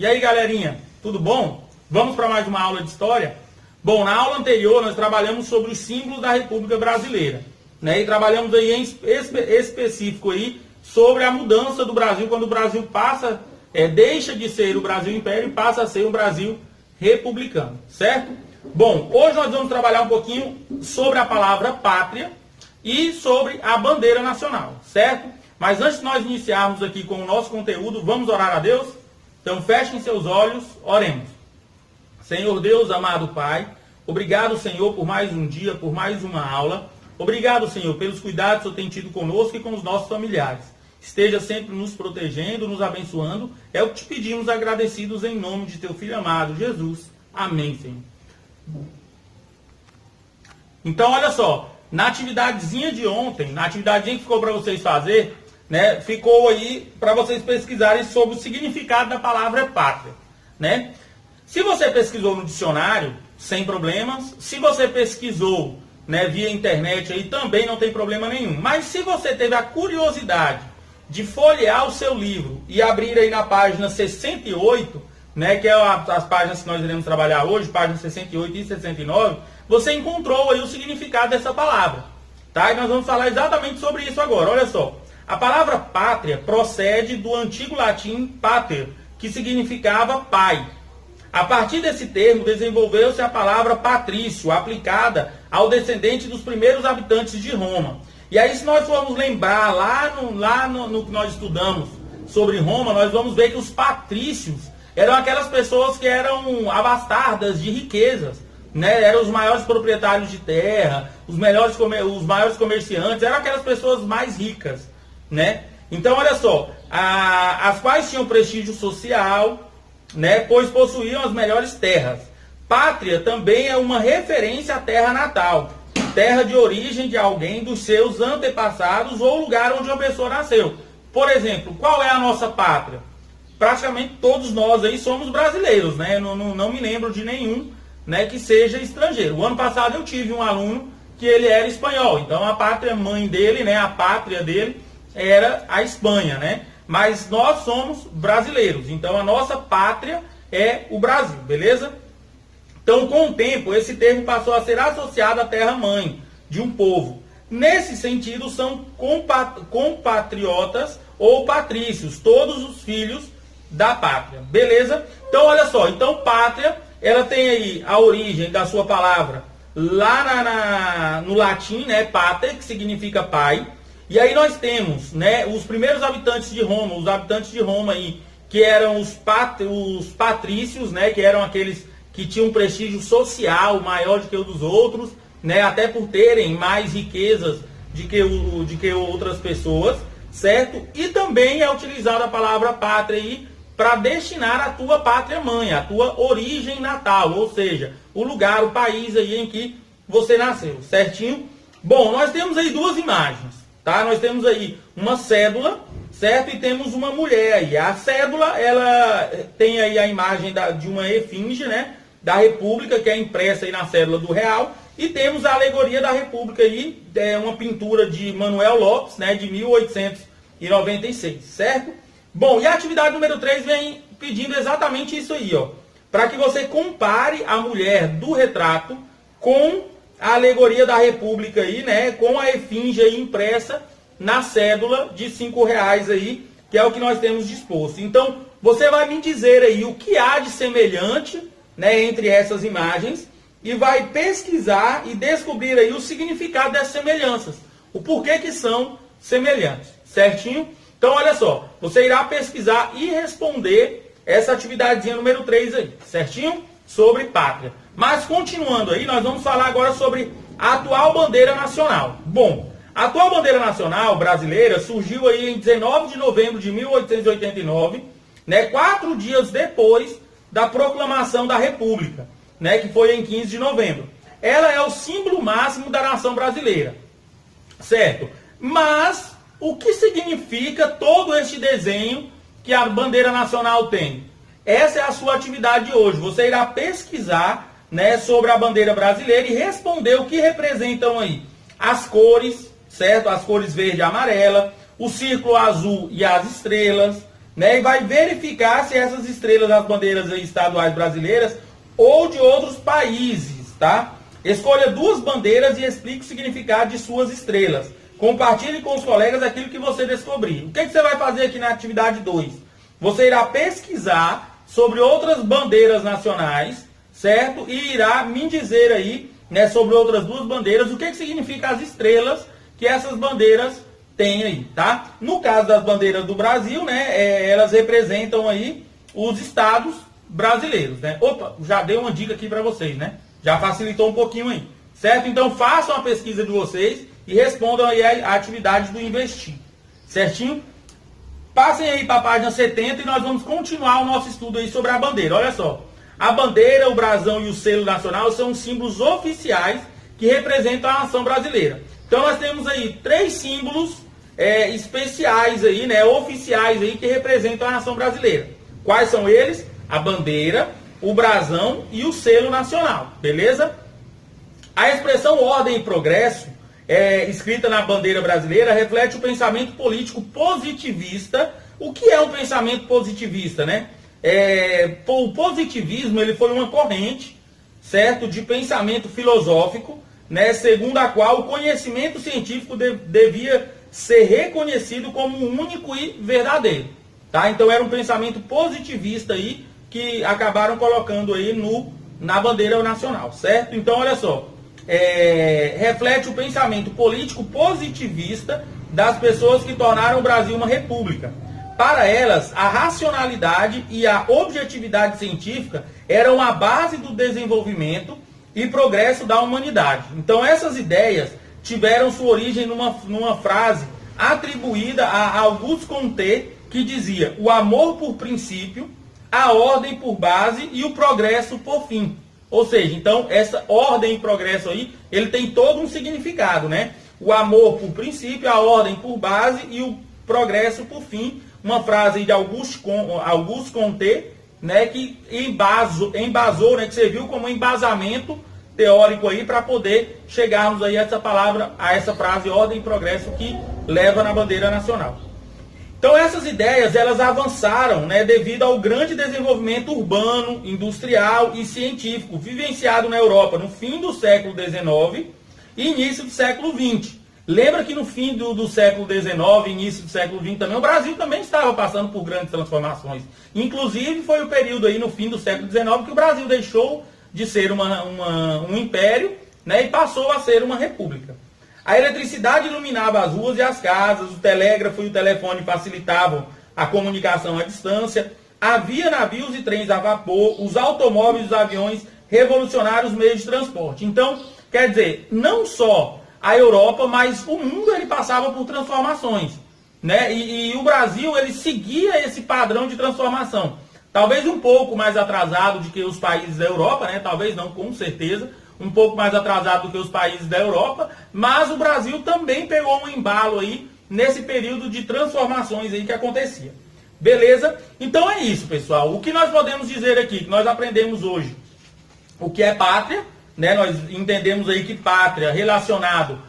E aí, galerinha, tudo bom? Vamos para mais uma aula de história? Bom, na aula anterior nós trabalhamos sobre os símbolos da República Brasileira, né? E trabalhamos aí em específico aí sobre a mudança do Brasil, quando o Brasil deixa de ser o Brasil Império e passa a ser um Brasil republicano, certo? Bom, hoje nós vamos trabalhar um pouquinho sobre a palavra pátria e sobre a bandeira nacional, certo? Mas antes de nós iniciarmos aqui com o nosso conteúdo, vamos orar a Deus? Então fechem seus olhos, oremos. Senhor Deus, amado Pai, obrigado, Senhor, por mais um dia, por mais uma aula. Obrigado, Senhor, pelos cuidados que o Senhor tem tido conosco e com os nossos familiares. Esteja sempre nos protegendo, nos abençoando. É o que te pedimos agradecidos em nome de teu Filho amado, Jesus. Amém, Senhor. Então, olha só, na atividadezinha de ontem, na atividadezinha que ficou para vocês fazer, né, ficou aí para vocês pesquisarem sobre o significado da palavra pátria, né? Se você pesquisou no dicionário, sem problemas. Se você pesquisou, né, via internet, aí também não tem problema nenhum. Mas se você teve a curiosidade de folhear o seu livro e abrir aí na página 68, né, que é as páginas que nós iremos trabalhar hoje, páginas 68 e 69, você encontrou aí o significado dessa palavra, tá? E nós vamos falar exatamente sobre isso agora. Olha só, a palavra pátria procede do antigo latim pater, que significava pai. A partir desse termo desenvolveu-se a palavra patrício, aplicada ao descendente dos primeiros habitantes de Roma. E aí, se nós formos lembrar lá no que nós estudamos sobre Roma, nós vamos ver que os patrícios eram aquelas pessoas que eram abastadas de riquezas, né? Eram os maiores proprietários de terra, os maiores comerciantes, eram aquelas pessoas mais ricas, né? Então, olha só, as quais tinham prestígio social, né? Pois possuíam as melhores terras. Pátria também é uma referência à terra natal, terra de origem de alguém dos seus antepassados ou lugar onde a pessoa nasceu. Por exemplo, qual é a nossa pátria? Praticamente todos nós aí somos brasileiros, né? Não me lembro de nenhum, né, que seja estrangeiro. O ano passado eu tive um aluno que ele era espanhol, então a pátria mãe dele, né, a pátria dele era a Espanha, né? Mas nós somos brasileiros, então a nossa pátria é o Brasil, beleza? Então, com o tempo, esse termo passou a ser associado à terra-mãe de um povo. Nesse sentido, são compatriotas ou patrícios, todos os filhos da pátria, beleza? Então, olha só, então pátria, ela tem aí a origem da sua palavra lá no latim, né, pater, que significa pai. E aí nós temos, né, os primeiros habitantes de Roma, os habitantes de Roma aí, que eram os patrícios, né, que eram aqueles que tinham um prestígio social maior do que o dos outros, né, até por terem mais riquezas de que outras pessoas, certo? E também é utilizada a palavra pátria aí para destinar a tua pátria mãe, a tua origem natal, ou seja, o lugar, o país aí em que você nasceu, certinho? Bom, nós temos aí duas imagens, tá? Nós temos aí uma cédula, certo? E temos uma mulher aí. A cédula, ela tem aí a imagem de uma efígie, né, da República, que é impressa aí na cédula do real. E temos a alegoria da República aí, uma pintura de Manuel Lopes, né, de 1896, certo? Bom, e a atividade número 3 vem pedindo exatamente isso aí, ó, para que você compare a mulher do retrato com a alegoria da República aí, né, com a efígie aí impressa na cédula de R$5 aí, que é o que nós temos disposto. Então, você vai me dizer aí o que há de semelhante, né, entre essas imagens e vai pesquisar e descobrir aí o significado dessas semelhanças, o porquê que são semelhantes, certinho? Então, olha só, você irá pesquisar e responder essa atividadezinha número 3 aí, certinho? Sobre pátria. Mas, continuando aí, nós vamos falar agora sobre a atual bandeira nacional. Bom, a atual bandeira nacional brasileira surgiu aí em 19 de novembro de 1889, né, 4 dias depois da proclamação da República, né, que foi em 15 de novembro. Ela é o símbolo máximo da nação brasileira, certo? Mas o que significa todo este desenho que a bandeira nacional tem? Essa é a sua atividade de hoje. Você irá pesquisar, né, sobre a bandeira brasileira e responder o que representam aí as cores, certo? As cores verde e amarela, o círculo azul e as estrelas, né, e vai verificar se essas estrelas das bandeiras aí estaduais brasileiras ou de outros países, tá? Escolha 2 bandeiras e explique o significado de suas estrelas. Compartilhe com os colegas aquilo que você descobrir. O que você vai fazer aqui na atividade 2? Você irá pesquisar sobre outras bandeiras nacionais, certo? E irá me dizer aí, né, sobre outras 2 bandeiras, o que significa as estrelas que essas bandeiras têm aí, tá? No caso das bandeiras do Brasil, né, elas representam aí os estados brasileiros, né? Opa, já dei uma dica aqui para vocês, né? Já facilitou um pouquinho aí, certo? Então façam a pesquisa de vocês e respondam aí a atividade do Investir, certinho? Passem aí para a página 70 e nós vamos continuar o nosso estudo aí sobre a bandeira. Olha só, a bandeira, o brasão e o selo nacional são símbolos oficiais que representam a nação brasileira. Então nós temos aí 3 símbolos especiais aí, né, oficiais aí que representam a nação brasileira. Quais são eles? A bandeira, o brasão e o selo nacional, beleza? A expressão ordem e progresso, escrita na bandeira brasileira, reflete o pensamento político positivista. O que é um pensamento positivista, né? O positivismo ele foi uma corrente, certo, de pensamento filosófico, né, segundo a qual o conhecimento científico devia ser reconhecido como único e verdadeiro, tá? Então era um pensamento positivista aí que acabaram colocando aí na bandeira nacional, certo? Então olha só, reflete o pensamento político positivista das pessoas que tornaram o Brasil uma república. Para elas, a racionalidade e a objetividade científica eram a base do desenvolvimento e progresso da humanidade. Então essas ideias tiveram sua origem numa frase atribuída a Auguste Comte, que dizia: o amor por princípio, a ordem por base e o progresso por fim. Ou seja, então essa ordem e progresso aí, ele tem todo um significado, né? O amor por princípio, a ordem por base e o progresso por fim. Uma frase de Auguste Comte, né, que embasou, né, que serviu como embasamento teórico aí para poder chegarmos aí a essa palavra, a essa frase ordem e progresso que leva na bandeira nacional. Então essas ideias elas avançaram, né, devido ao grande desenvolvimento urbano, industrial e científico vivenciado na Europa no fim do século XIX e início do século XX. Lembra que no fim do século XIX, início do século XX também, o Brasil também estava passando por grandes transformações. Inclusive foi o período aí no fim do século XIX que o Brasil deixou de ser um império, né, e passou a ser uma república. A eletricidade iluminava as ruas e as casas, o telégrafo e o telefone facilitavam a comunicação à distância, havia navios e trens a vapor, os automóveis e os aviões revolucionaram os meios de transporte. Então, quer dizer, não só a Europa, mas o mundo ele passava por transformações, né? E o Brasil ele seguia esse padrão de transformação. Talvez um pouco mais atrasado do que os países da Europa, né? Talvez não, com certeza, um pouco mais atrasado do que os países da Europa, mas o Brasil também pegou um embalo aí nesse período de transformações aí que acontecia. Beleza? Então é isso, pessoal. O que nós podemos dizer aqui, que nós aprendemos hoje, o que é pátria, né? Nós entendemos aí que pátria é relacionado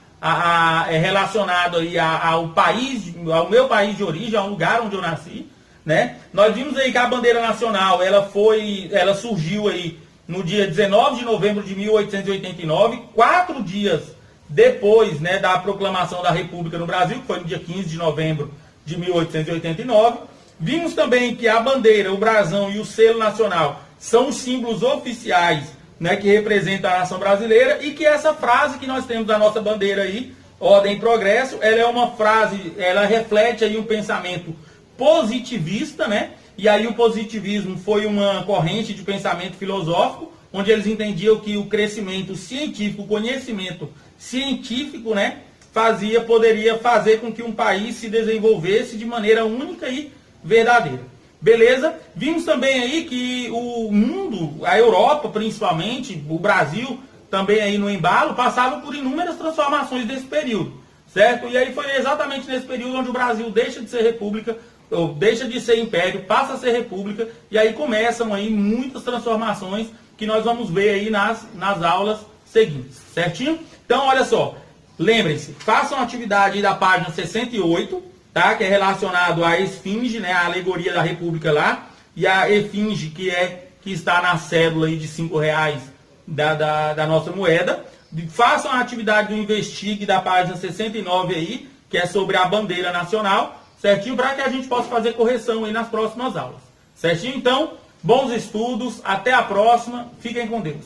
aí ao país, ao meu país de origem, ao lugar onde eu nasci, né? Nós vimos aí que a bandeira nacional ela surgiu aí no dia 19 de novembro de 1889, 4 dias depois, né, da proclamação da República no Brasil, que foi no dia 15 de novembro de 1889. Vimos também que a bandeira, o brasão e o selo nacional são os símbolos oficiais, né, que representam a nação brasileira, e que essa frase que nós temos da nossa bandeira aí, ordem e progresso, ela é uma frase, ela reflete aí um pensamento positivista, né? E aí o positivismo foi uma corrente de pensamento filosófico, onde eles entendiam que o crescimento científico, o conhecimento científico, né, poderia fazer com que um país se desenvolvesse de maneira única e verdadeira. Beleza? Vimos também aí que o mundo, a Europa principalmente, o Brasil também aí no embalo, passava por inúmeras transformações desse período, certo? E aí foi exatamente nesse período onde o Brasil deixa de ser república, ou deixa de ser império, passa a ser república, e aí começam aí muitas transformações que nós vamos ver aí nas aulas seguintes, certinho? Então, olha só, lembrem-se, façam a atividade aí da página 68, tá? Que é relacionado à esfinge, né? A alegoria da República lá, e a efígie, que está na cédula aí de R$5 da nossa moeda. Façam a atividade do Investigue da página 69 aí, que é sobre a bandeira nacional, certinho? Para que a gente possa fazer correção aí nas próximas aulas. Certinho? Então, bons estudos, até a próxima, fiquem com Deus.